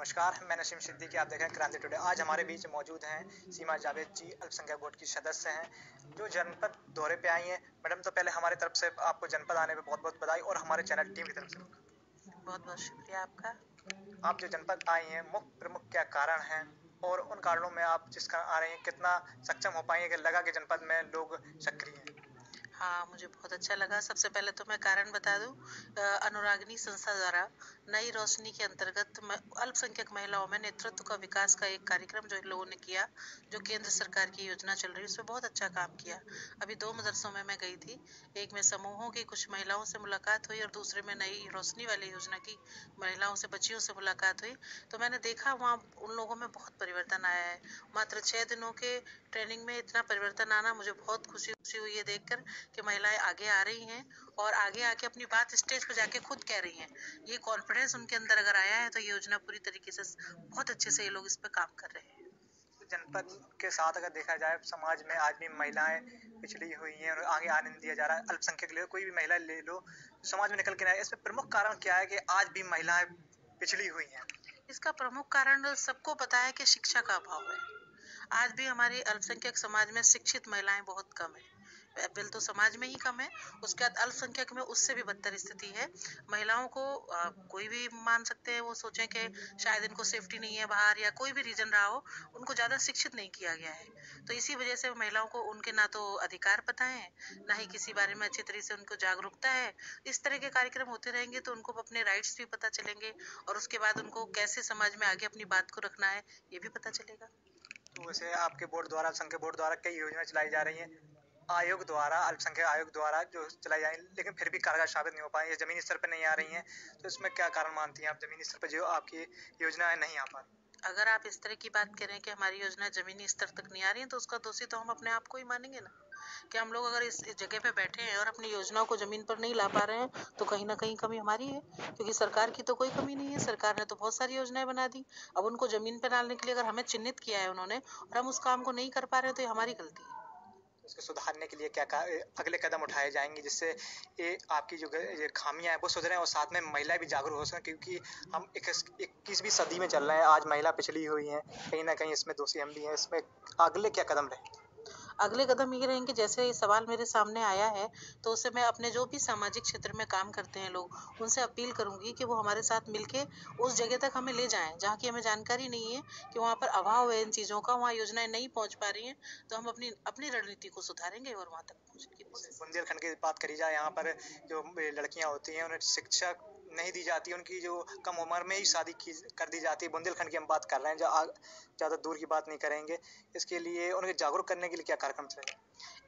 नमस्कार, मैं नसीम सिद्दीकी, आप देख रहे हैं क्रांति टुडे। आज हमारे बीच मौजूद हैं सीमा जावेद जी, अल्पसंख्यक बोर्ड की सदस्य हैं, जो जनपद दौरे पे आई हैं। मैडम, तो पहले हमारी तरफ से आपको जनपद आने पे बहुत-बहुत बधाई और हमारे चैनल टीम की तरफ से। बहुत बहुत शुक्रिया आपका। आप जो जनपद आई हैं, मुख्य प्रमुख क्या कारण हैं? और उन कारणों में आप जिस कारण आ रही हैं, कितना सक्षम हो पाई हैं कि लगा कि जनपद में लोग सक्रिय हैं? हाँ, मुझे बहुत अच्छा लगा। सबसे पहले तो मैं कारण बता दूं, अनुरागिनी संस्था द्वारा नई रोशनी के अंतर्गत अल्पसंख्यक महिलाओं में नेतृत्व का विकास का एक कार्यक्रम जो इन लोगों ने किया, जो केंद्र सरकार की योजना चल रही है, उसमें बहुत अच्छा काम किया। अभी 2 मदरसों में मैं गई थी। एक में समूहों की कुछ महिलाओं से मुलाकात हुई और दूसरे में नई रोशनी वाली योजना की महिलाओं से, बच्चियों से मुलाकात हुई। तो मैंने देखा वहाँ उन लोगों में बहुत परिवर्तन आया है। मात्र 6 दिनों के ट्रेनिंग में इतना परिवर्तन आना, मुझे बहुत खुशी हुई है देखकर कि महिलाएं आगे आ रही हैं और आगे आके अपनी बात स्टेज पर जाके खुद कह रही हैं। ये कॉन्फिडेंस उनके अंदर अगर आया है तो ये योजना पूरी तरीके से बहुत अच्छे से ये लोग इस पे काम कर रहे हैं। जनपद के साथ अगर देखा जाए, समाज में आज भी महिलाएं पिछड़ी हुई हैं और आगे आने नहीं दिया जा रहा है। अल्पसंख्यक ले लो, कोई भी महिला ले लो, समाज में निकल के नहीं आए। इसमें प्रमुख कारण क्या है कि आज भी महिलाएं पिछड़ी हुई हैं? इसका प्रमुख कारण सबको पता है कि शिक्षा का अभाव है। आज भी हमारे अल्पसंख्यक समाज में शिक्षित महिलाएं बहुत कम है। पहले तो समाज में ही कम है, उसके बाद अल्पसंख्यक में उससे भी बदतर स्थिति है। महिलाओं को कोई भी मान सकते हैं, वो सोचें कि शायद इनको सेफ्टी नहीं है बाहर या कोई भी रीजन रहा हो, उनको ज्यादा शिक्षित नहीं किया गया है। तो इसी वजह से महिलाओं को उनके ना तो अधिकार पता है, ना ही किसी बारे में अच्छी तरह से उनको जागरूकता है। इस तरह के कार्यक्रम होते रहेंगे तो उनको अपने राइट्स भी पता चलेंगे और उसके बाद उनको कैसे समाज में आगे अपनी बात को रखना है, ये भी पता चलेगा। तो वैसे आपके बोर्ड द्वारा, अल्पसंख्यक बोर्ड द्वारा कई योजनाएं चलाई जा रही हैं, आयोग द्वारा, अल्पसंख्यक आयोग द्वारा जो चलाई जा रही हैं, लेकिन फिर भी कारगर साबित नहीं हो पाई, ये जमीनी स्तर पर नहीं आ रही हैं। तो इसमें क्या कारण मानती हैं आप, जमीनी स्तर पर जो आपकी योजनाएं नहीं आ पा रही? अगर आप इस तरह की बात करें कि हमारी योजना जमीनी स्तर तक नहीं आ रही है, तो उसका दोषी तो हम अपने आप को ही मानेंगे ना। कि हम लोग अगर इस जगह पे बैठे हैं और अपनी योजनाओं को जमीन पर नहीं ला पा रहे हैं, तो कहीं ना कहीं कमी हमारी है। क्योंकि सरकार की तो कोई कमी नहीं है, सरकार ने तो बहुत सारी योजनाएं बना दी। अब उनको जमीन पर डालने के लिए अगर हमें चिन्हित किया है उन्होंने और हम उस काम को नहीं कर पा रहे हैं, तो ये हमारी गलती है। तो इसको सुधारने के लिए क्या अगले कदम उठाए जाएंगे, जिससे ये आपकी जो ये खामियां हैं वो सुधरें और साथ में महिलाएं भी जागरूक हो सकें? क्योंकि हम 21वीं सदी में चल रहे हैं, आज महिला पिछड़ी हुई हैं, कहीं ना कहीं इसमें दोषी हम भी हैं। इसमें अगले क्या कदम रहे? अगले कदम ये रहेंगे, जैसे ये सवाल मेरे सामने आया है, तो उससे मैं अपने जो भी सामाजिक क्षेत्र में काम करते हैं लोग, उनसे अपील करूंगी कि वो हमारे साथ मिलके उस जगह तक हमें ले जाएं जहाँ की हमें जानकारी नहीं है, कि वहाँ पर अभाव है इन चीजों का, वहाँ योजनाएं नहीं पहुंच पा रही हैं। तो हम अपनी अपनी रणनीति को सुधारेंगे और वहां तक पहुंचने की जैसे कोशिश। बुंदेलखंड की बात करी जाए, यहाँ पर जो लड़कियां होती हैं उन्हें शिक्षा नहीं दी जाती, उनकी जो कम उम्र में ही शादी की कर दी जाती है। बुंदेलखंड की हम बात कर रहे हैं, ज़्यादा दूर की बात नहीं करेंगे। इसके लिए उन्हें जागरूक करने के लिए क्या कार्यक्रम चलेगा?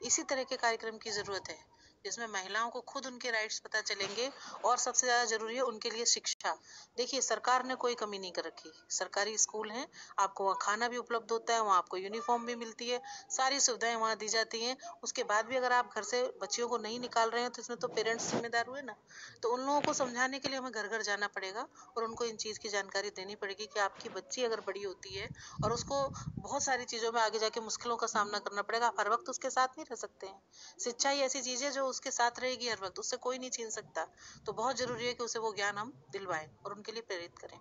इसी तरह के कार्यक्रम की जरूरत है, जिसमें महिलाओं को खुद उनके राइट्स पता चलेंगे। और सबसे ज्यादा जरूरी है उनके लिए शिक्षा। देखिए, सरकार ने कोई कमी नहीं कर रखी। सरकारी स्कूल हैं, आपको वहाँ खाना भी उपलब्ध होता है, वहाँ आपको यूनिफॉर्म भी मिलती है, सारी सुविधाएं वहाँ दी जाती हैं। उसके बाद भी अगर आप घर से बच्चियों को नहीं निकाल रहे हैं, तो इसमें तो पेरेंट्स जिम्मेदार हुए ना। तो उन लोगों को समझाने के लिए हमें घर घर जाना पड़ेगा और उनको इन चीज की जानकारी देनी पड़ेगी कि आपकी बच्ची अगर बड़ी होती है और उसको बहुत सारी चीजों में आगे जाके मुश्किलों का सामना करना पड़ेगा, आप हर वक्त उसके साथ नहीं रह सकते हैं। शिक्षा ही ऐसी चीज है जो उसके साथ रहेगी हर वक्त, उससे कोई नहीं छीन सकता। तो बहुत जरूरी है कि उसे वो ज्ञान हम दिलवाएं और उनके लिए प्रेरित करें।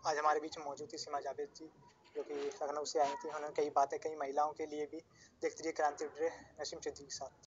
आज हमारे बीच मौजूद थी सीमा जावेद जी, जो कि लखनऊ से आई थी। उन्होंने कई बातें कही महिलाओं के लिए भी। देखते रहिए क्रांति टुडे, नसीम सिद्दीकी के साथ।